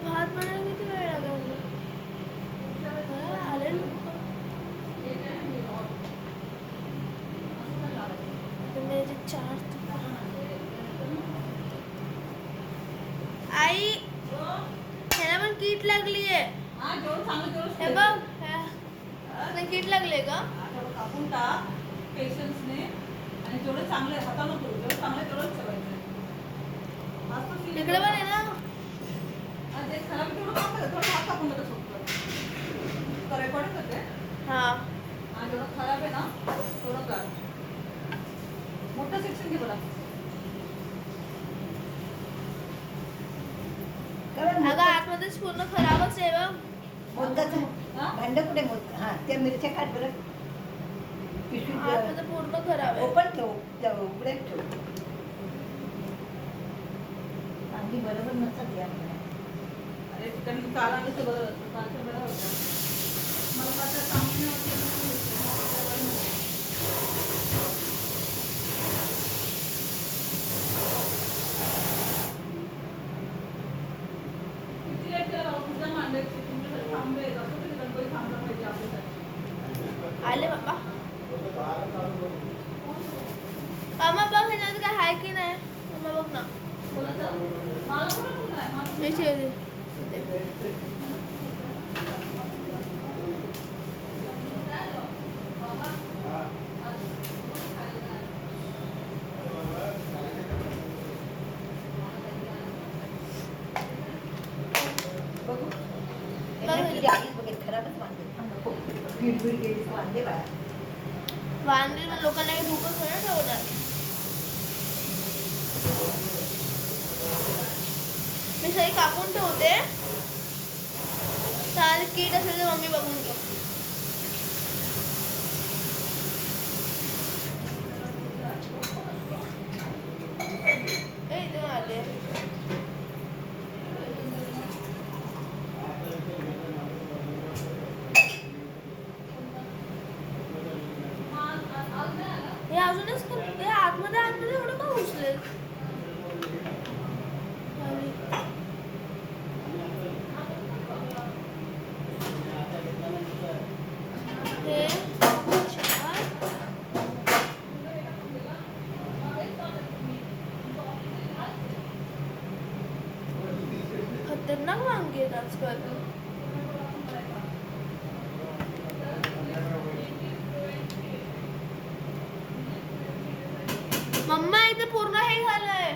भात बनायला किती वेळ लागला? आले तुम्ही चार आई ह्याला पण कीट लागली आहे. हे बघ कीट लागले का? कापून टाक पेशन्सने आणि जेवढं चांगलं आहे हातानं करू जेवढं चांगलं आहे तेवढंच ठेवायचं. इकडे पण आहे ना ते खराब तेवढं कापलं थोडं हात कापून नका सोपतं रेकॉर्डिंग करते. हां जेवढं खराब आहे ना थोडं काढ. मोठं सेक्शन घे बघा. अगं आतमध्येच पूर्ण खराबच आहे बघ. मोदकाचं भांड कुठे मोदक? हा त्या मिरच्या काढ बरं. आतमध्ये पूर्ण खराब आहे. ओपन ठेव उघड्यात ठेव. आम्ही बरोबर नसतात या अरे ठिकाणी काल आलं तर बरं कालचं बरं होतं. मला आता सामने आले बाबा मामा बघ ह्याच्यात काय आहे की नाही. मामा बघ ना वांदे लोकांना काही भूकच नाही ठेवणार. मी सगळी कापून ठेवते. चालेल कीट असेल तर मम्मी बघून घे. इथे आले हे अजूनच हे आतमध्ये एवढं का घुसले. खतरनाक वांगे आहेत आजकाल. मम्मा इथे पूर्ण हे झालंय.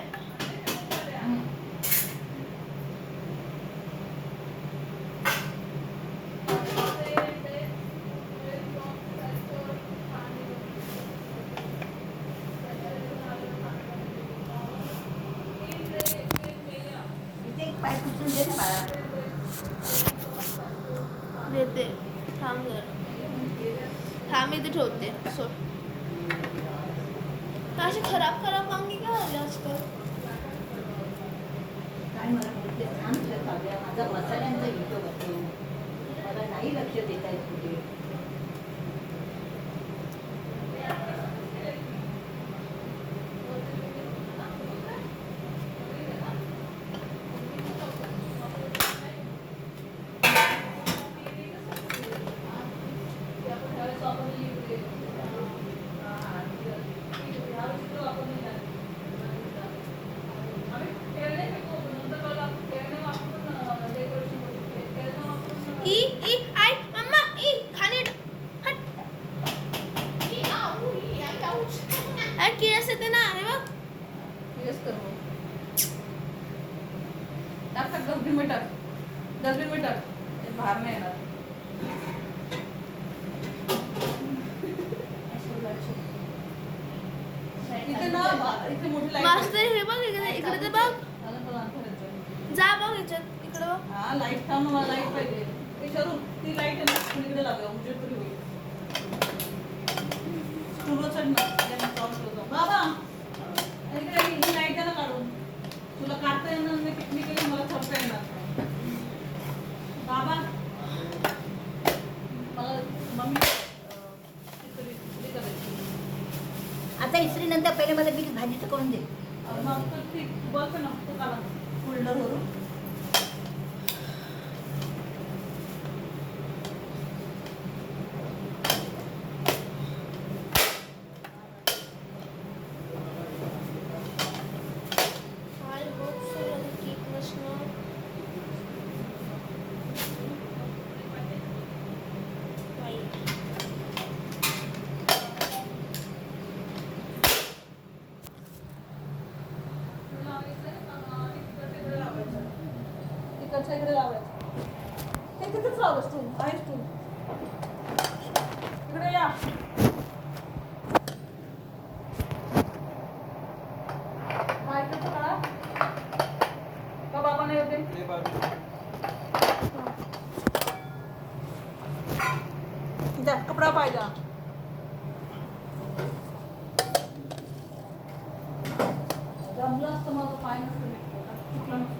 देते थांब जरा थांब इथे ठेवते. सो अशी खराब वांगी काय आले आजकाल. काय मला बोलते छान माझा मसाल्यांचा हिशोब होतो. मला नाही लक्ष देता येत कुठे. डस्टबिन में टाक बाहर नाही येणार. इथे ना इथे मोठी लाईट मस्त हे बघ इकडे तर बघ. जा बघ याच्यात इकडे बघ. हा लाईट थांब मला लाईट पाहिजे. विचारू ती लाईट आहे ना इकडे लावूया म्हणजे तरी होईल. स्टूलवर चढ ना बाबा इकडे ही लाईट द्या ना काढून. तुला काढता येणार नाही पिकनिक केली मला चढता येणार नाही. बाबा मला मम्मी आता इस्त्री नंतर पहिले मला मी भाजीचं करून दे. मग तर ठीक बघ ना तो काला फोल्डरवरून लावायचा इकडे लावायचा ते तिथेच लावलंस तू आहेस तू इकडे या बायकाचं काढा का बाबा नाही होते द्या कपडा पाहिजे जमलं असतं माझं पाय नसतं चुकलं